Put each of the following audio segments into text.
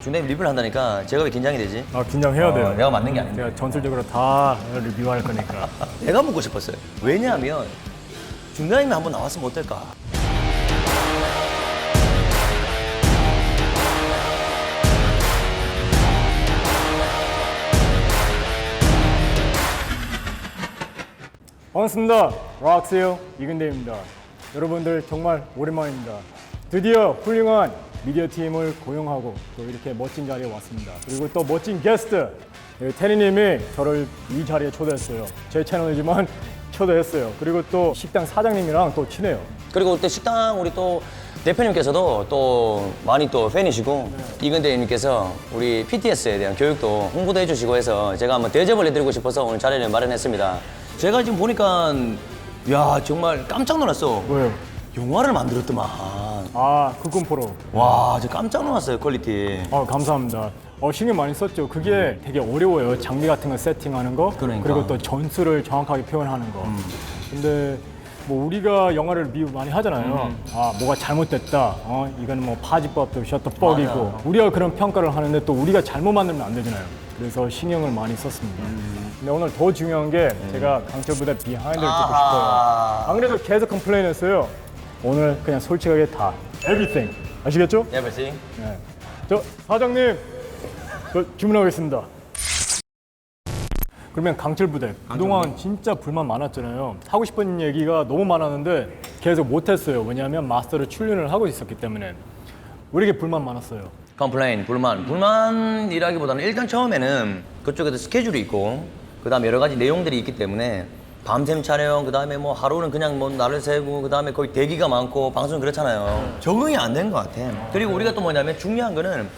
중대님 리뷰를 한다니까 제가 왜 긴장이 되지? 아, 긴장해야 돼요. 내가 맞는 게 아닌데. 제가 전술적으로 다 리뷰할 거니까. 내가 묻고 싶었어요. 왜냐하면 중대님이 한번 나왔으면 어떨까? 반갑습니다. 락스요 이근대입니다. 여러분들 정말 오랜만입니다. 드디어 훌륭한 미디어 팀을 고용하고 또 이렇게 멋진 자리에 왔습니다. 그리고 또 멋진 게스트 테니님이 저를 이 자리에 초대했어요. 제 채널이지만 초대했어요. 그리고 또 식당 사장님이랑 또 친해요. 그리고 또 식당 우리 또 대표님께서도 또 많이 또 팬이시고 이근대님께서 우리 PTS에 대한 교육도 홍보도 해주시고 해서 제가 한번 대접을 해드리고 싶어서 오늘 자리를 마련했습니다. 제가 지금 보니까 야 정말 깜짝 놀랐어. 왜요? 영화를 만들었더만. 아, 국군포로. 와, 저 깜짝 놀랐어요, 퀄리티. 감사합니다. 신경 많이 썼죠. 그게 되게 어려워요. 장비 같은 거 세팅하는 거. 그러니까. 그리고 또 전술을 정확하게 표현하는 거. 근데 뭐 우리가 영화를 리뷰 많이 하잖아요. 아, 뭐가 잘못됐다. 이거는 뭐 파지법도 셔터뻑이고. 맞아. 우리가 그런 평가를 하는데 또 우리가 잘못 만들면 안 되잖아요. 그래서 신경을 많이 썼습니다. 근데 오늘 더 중요한 게 제가 강철부대 비하인드를 듣고 아하. 싶어요. 안 그래도 계속 컴플레인 했어요. 오늘 그냥 솔직하게 다. Everything. 아시겠죠? Everything. 네. 저 사장님, 저 주문하겠습니다. 그러면 강철부대 그동안 진짜 불만 많았잖아요. 하고 싶은 얘기가 너무 많았는데 계속 못했어요. 왜냐하면 마스터를 출연을 하고 있었기 때문에. 왜 이렇게 불만 많았어요? 컴플레인, 불만이라기보다는 일단 처음에는 그쪽에도 스케줄이 있고 그다음 여러 가지 내용들이 있기 때문에 밤샘 촬영, 그다음에 뭐 하루는 그냥 뭐 날을 새고 그다음에 거의 대기가 많고 방송 그렇잖아요. 적응이 안 된 것 같아. 그리고 우리가 또 뭐냐면 중요한 거는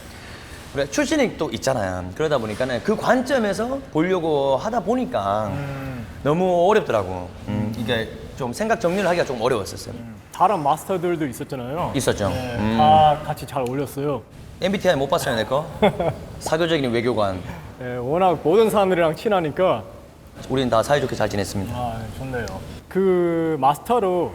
우리가 출신이 또 있잖아요. 그러다 보니까는 그 관점에서 보려고 하다 보니까 너무 어렵더라고. 이게 좀 생각 정리를 하기가 좀 어려웠었어요. 다른 마스터들도 있었잖아요. 있었죠. 네, 다 같이 잘 어울렸어요. MBTI 못 봤어요, 내 거? 사교적인 외교관. 네, 워낙 모든 사람들이랑 친하니까 우리는 다 사이좋게 잘 지냈습니다. 좋네요. 그 마스터로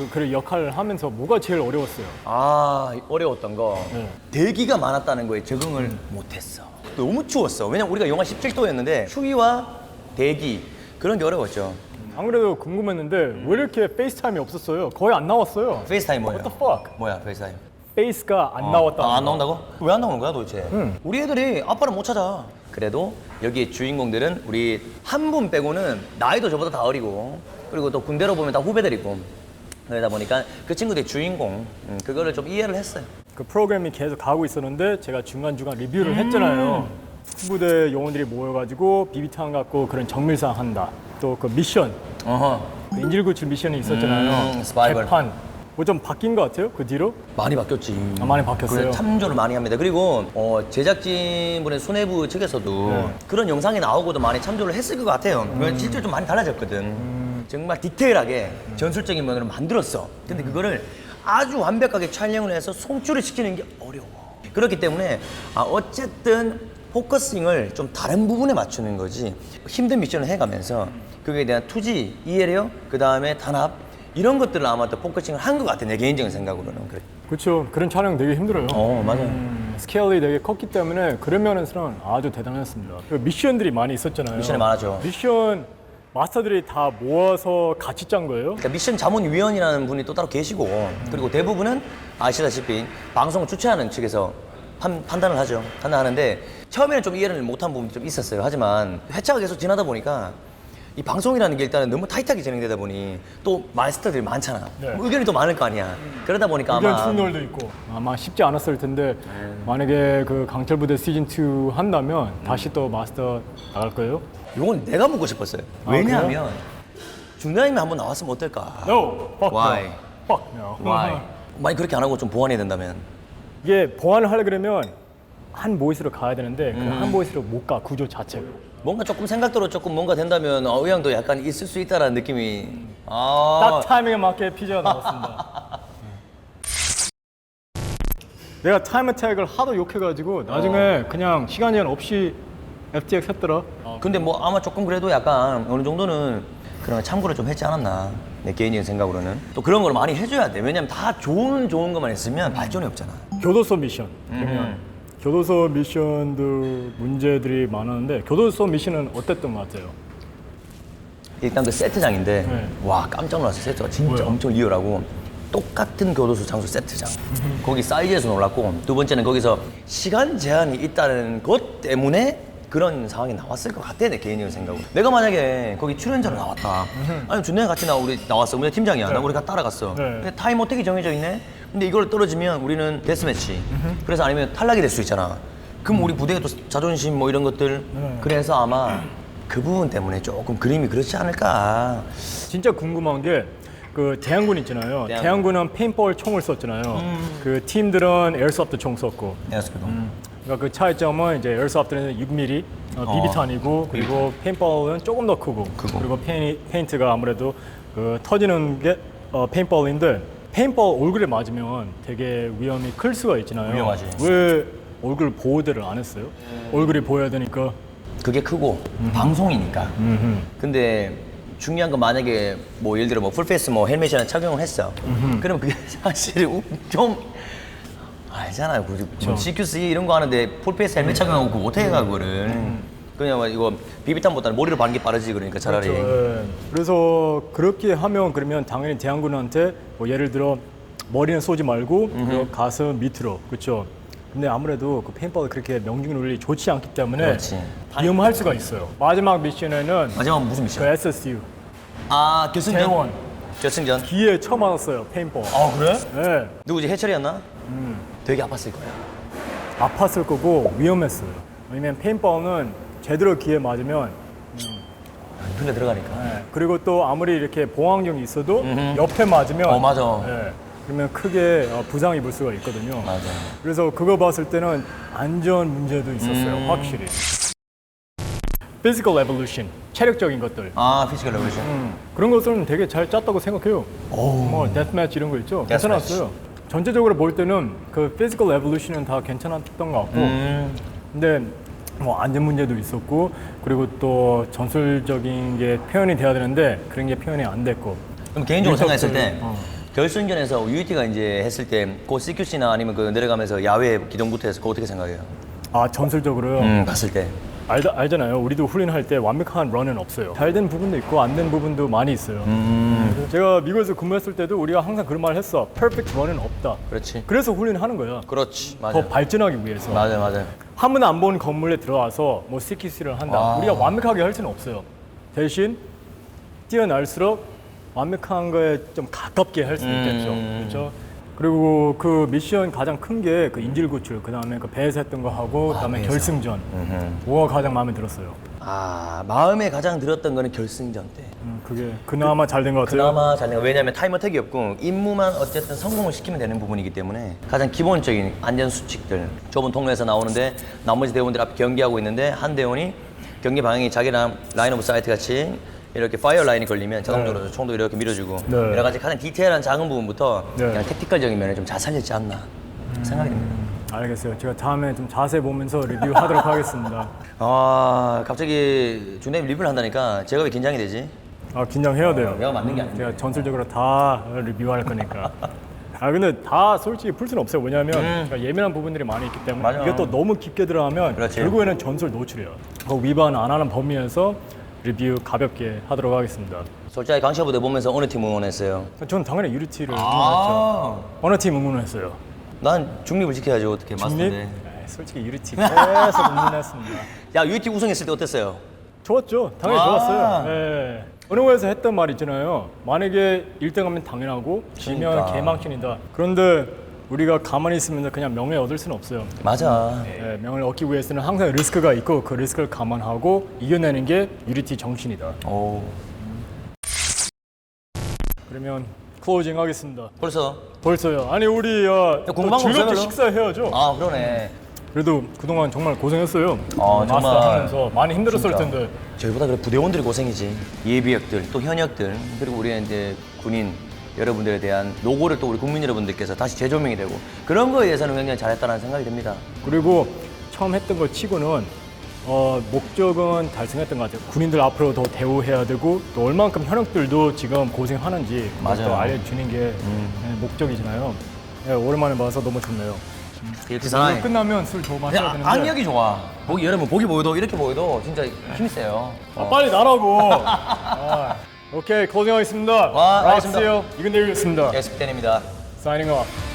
그 역할을 하면서 뭐가 제일 어려웠어요? 아, 어려웠던 거. 네. 대기가 많았다는 거에 적응을 못했어. 너무 추웠어. 왜냐면 우리가 영하 17도였는데 추위와 대기 그런 게 어려웠죠. 안 그래도 궁금했는데 왜 이렇게 페이스타임이 없었어요? 거의 안 나왔어요. 페이스타임 뭐야? What the fuck? 뭐야, 페이스타임? 페이스가 안 나왔다. 안 나온다고? 왜 안 나오는 거야 도대체? 우리 애들이 아빠를 못 찾아. 그래도 여기 주인공들은 우리 한 분 빼고는 나이도 저보다 다 어리고 그리고 또 군대로 보면 다 후배들이고 그러다 보니까 그 친구들이 주인공 그거를 좀 이해를 했어요. 그 프로그램이 계속 가고 있었는데 제가 중간중간 리뷰를 했잖아요. 후부대 요원들이 모여가지고 비비탄 갖고 그런 정밀상 한다. 또 그 미션, 어허. 그 인질구출 미션이 있었잖아요. 스파이벌. 개판. 뭐 좀 바뀐 것 같아요? 그 뒤로? 많이 바뀌었지. 많이 바뀌었어요? 그래, 참조를 많이 합니다. 그리고 제작진분의 수뇌부 측에서도 그런 영상이 나오고도 많이 참조를 했을 것 같아요. 실제로 좀 많이 달라졌거든. 정말 디테일하게 전술적인 면으로 만들었어. 근데 그거를 아주 완벽하게 촬영을 해서 송출을 시키는 게 어려워. 그렇기 때문에 어쨌든 포커싱을 좀 다른 부분에 맞추는 거지 힘든 미션을 해가면서 그거에 대한 투지, 이해력, 그 다음에 단합 이런 것들을 아마 또 포커싱을 한 것 같아, 내 개인적인 생각으로는. 그래. 그렇죠. 그런 촬영 되게 힘들어요. 맞아요. 스케일이 되게 컸기 때문에 그런 면에서는 아주 대단했습니다. 그 미션들이 많이 있었잖아요. 미션이 많았죠. 미션 마스터들이 다 모아서 같이 짠 거예요? 그러니까 미션 자문위원이라는 분이 또 따로 계시고 그리고 대부분은 아시다시피 방송을 주최하는 측에서 판단을 하죠. 판단하는데 처음에는 좀 이해를 못한 부분이 좀 있었어요. 하지만 회차가 계속 지나다 보니까 이 방송이라는 게 일단은 너무 타이트하게 진행되다 보니 또 마스터들이 많잖아. 네. 의견이 또 많을 거 아니야. 그러다 보니까 의견 아마 충돌도 있고 아마 쉽지 않았을 텐데 만약에 그 강철부대 시즌 2 한다면 다시 또 마스터 나갈 거예요? 이건 내가 묻고 싶었어요. 왜냐하면 중대장님이 한번 나왔으면 어떨까? No. Fuck Why? no. Fuck no. Why? 많이 그렇게 안 하고 좀 보완해야 된다면. 이게 보완을 하려 그러면 한 보이스로 가야 되는데 그 한 보이스로 못 가, 구조 자체가. 뭔가 조금 생각대로 조금 뭔가 된다면 의향도 약간 있을 수 있다라는 느낌이. 딱 타이밍에 맞게 피자가 나왔습니다. 내가 타임 어택을 하도 욕해가지고 나중에 그냥 시간 제한 없이 FTX 했더라. 근데 뭐 아마 조금 그래도 약간 어느 정도는 그런 참고를 좀 했지 않았나. 내 개인적인 생각으로는. 또 그런 걸 많이 해줘야 돼. 왜냐면 다 좋은 것만 했으면 발전이 없잖아. 교도소 미션. 그러면 교도소 미션도 문제들이 많았는데 교도소 미션은 어땠던 것 같아요? 일단 그 세트장인데 네. 와 깜짝 놀랐어. 세트가 진짜 왜요? 엄청 리얼하고 똑같은 교도소 장소 세트장. 거기 사이즈에서 놀랐고 두 번째는 거기서 시간 제한이 있다는 것 때문에 그런 상황이 나왔을 것 같아 내 개인적인 생각으로. 내가 만약에 거기 출연자로 나왔다. 아니 준영이 같이 우리 나왔어. 우리 팀장이야. 나 우리가 따라갔어. 네. 근데 타임 어택이 정해져 있네. 근데 이걸 떨어지면 우리는 데스매치. 그래서 아니면 탈락이 될 수 있잖아. 그럼 우리 부대의 또 자존심 뭐 이런 것들. 그래서 아마 그 부분 때문에 조금 그림이 그렇지 않을까. 진짜 궁금한 게 그 대한군 있잖아요. 대한군. 대한군은 페인볼 총을 썼잖아요. 그 팀들은 에어소프트 총 썼고. 에어스피드. 그러니까 그 차이점은 이제 에어소프트는 6mm BB탄이고 그리고 페인볼은 조금 더 크고. 그리고 페인트가 아무래도 그 터지는 게 페인볼인데 페인볼 얼굴에 맞으면 되게 위험이 클 수가 있잖아요. 위험하지. 왜 얼굴 보호대를 안 했어요? 얼굴이 보여야 되니까. 그게 크고 방송이니까. 근데 중요한 건 만약에 뭐 예를 들어 뭐 풀페이스 뭐 헬멧이나 착용을 했어. 그러면 그게 사실 좀 알잖아요. 뭐 CQC 이런 거 하는데 풀페이스 헬멧 착용하고 그거 어떻게 가 그거를. 그냥 이거 비비탄보다는 머리로 바는 게 빠르지 그러니까 차라리. 네. 그래서 그렇게 하면 그러면 당연히 대한군한테 뭐 예를 들어 머리는 쏘지 말고 그리고 가슴 밑으로 그렇죠. 근데 아무래도 그 페인볼이 그렇게 명중률이 좋지 않기 때문에 그렇지. 위험할 수가 있어요. 마지막 미션에는 마지막 무슨 그 미션? SSU 아 결승전. 대원 결승전. 귀에 처음 맞았어요 페인볼. 아 그래? 네. 누구지 해철이었나? 되게 아팠을 거야. 아팠을 거고 위험했어요. 왜냐면 페인볼은 제대로 귀에 맞으면 눈에 들어가니까. 네. 그리고 또 아무리 이렇게 보호안경이 있어도 옆에 맞으면 맞아. 네. 그러면 크게 부상 입을 수가 있거든요. 맞아. 그래서 그거 봤을 때는 안전 문제도 있었어요, 확실히. Physical evolution, 체력적인 것들. 아 피지컬 레볼루션. 그런 것들은 되게 잘 짰다고 생각해요. 뭐 데스매치 이런 거 있죠? 괜찮았어요. 전체적으로 볼 때는 그 Physical evolution은 다 괜찮았던 것 같고 근데 뭐 안전 문제도 있었고 그리고 또 전술적인 게 표현이 돼야 되는데 그런 게 표현이 안 됐고 그럼 개인적으로 생각했을 때 어. 결승전에서 UET가 이제 했을 때 그 CQC나 아니면 그 내려가면서 야외 기동부터 해서 그거 어떻게 생각해요? 아 전술적으로요? 봤을 때. 알잖아요. 우리도 훈련할 때 완벽한 런은 없어요. 잘 된 부분도 있고 안 된 부분도 많이 있어요. 그래서 제가 미국에서 근무했을 때도 우리가 항상 그런 말을 했어. Perfect 런은 없다. 그렇지. 그래서 훈련하는 거야. 그렇지. 맞아. 더 발전하기 위해서. 맞아. 한 번도 안 본 건물에 들어와서 뭐 CQC를 한다. 아. 우리가 완벽하게 할 수는 없어요. 대신 뛰어날수록 완벽한 거에 좀 가깝게 할 수 있겠죠. 그렇죠? 그리고 그 미션 가장 큰 게 그 인질 구출, 그 다음에 그 배에서 했던 거 하고, 그 다음에 배에서. 결승전. 뭐가 가장 마음에 들었어요? 아 마음에 가장 들었던 거는 결승전 때. 그게 그나마 잘 된 것 같아요. 그나마 잘 내가 왜냐면 타임 어택이 없고 임무만 어쨌든 성공을 시키면 되는 부분이기 때문에 가장 기본적인 안전 수칙들 좁은 통로에서 나오는데 나머지 대원들 앞에 경기하고 있는데 한 대원이 경기 방향이 자기랑 라인 오브 사이트 같이 이렇게 파이어 라인이 걸리면 자동적으로 총도 이렇게 밀어주고 네. 여러 가지 가장 디테일한 작은 부분부터 네. 그냥 택티컬적인 면을 좀 잘 살렸지 않나 생각이 듭니다. 알겠어요. 제가 다음에 좀 자세히 보면서 리뷰하도록 하겠습니다. 아 갑자기 준혜님 리뷰를 한다니까 제가 왜 긴장이 되지? 아, 긴장해야 돼요. 내가 맞는 게 아니야. 제가 전술적으로 다 리뷰할 거니까. 아 근데 다 솔직히 풀 수는 없어요. 왜냐하면 제가 예민한 부분들이 많이 있기 때문에 맞아. 이게 또 너무 깊게 들어가면 그렇지. 결국에는 전술 노출이에요. 그 위반 안 하는 범위에서 리뷰 가볍게 하도록 하겠습니다. 솔직히 강시아 부대 보면서 어느 팀 응원했어요? 전 당연히 유리티를 아. 응원했죠. 어느 팀 응원했어요? 난 중립을 지켜야지 어떻게 중립? 맞는데. 에이, 솔직히 유리티 계속 응원했습니다. 야 UET 우승했을 때 어땠어요? 좋았죠. 당연히 아. 좋았어요. 네. 어느 거에서 했던 말 있잖아요. 만약에 1등하면 당연하고 지면 그러니까. 개망신이다. 그런데 우리가 가만히 있으면 그냥 명예 얻을 수는 없어요. 맞아. 네, 명예를 얻기 위해서는 항상 리스크가 있고 그 리스크를 감안하고 이겨내는 게 유리티 정신이다. 오. 그러면 클로징 하겠습니다. 벌써? 벌써요. 아니 우리 또 궁금한 거 없어요, 즐겁게 별로? 식사해야죠. 아 그러네. 그래도 그동안 정말 고생했어요. 정말. 마스터 하면서 많이 힘들었을 진짜. 텐데. 저희보다 그래 부대원들이 고생이지. 예비역들 또 현역들 그리고 우리 이제 군인 여러분들에 대한 노고를 또 우리 국민 여러분들께서 다시 재조명이 되고 그런 거에 대해서는 굉장히 잘했다는 생각이 듭니다. 그리고 처음 했던 거 치고는 목적은 달성했던 것 같아요. 군인들 앞으로 더 대우해야 되고 또 얼만큼 현역들도 지금 고생하는지 맞아요. 또 알려주는 게 목적이잖아요. 네, 오랜만에 봐서 너무 좋네요. 이렇게 사나이. 끝나면 술 더 마셔야 되는데. 악력이 좋아. 여러분 보기 보여도 이렇게 보여도 진짜 힘이 세요. 빨리 나라고. 오케이, 고생하셨습니다. 알겠습니다. 락스요 이근대였습니다. 예스피텐입니다. 사이닝 오프.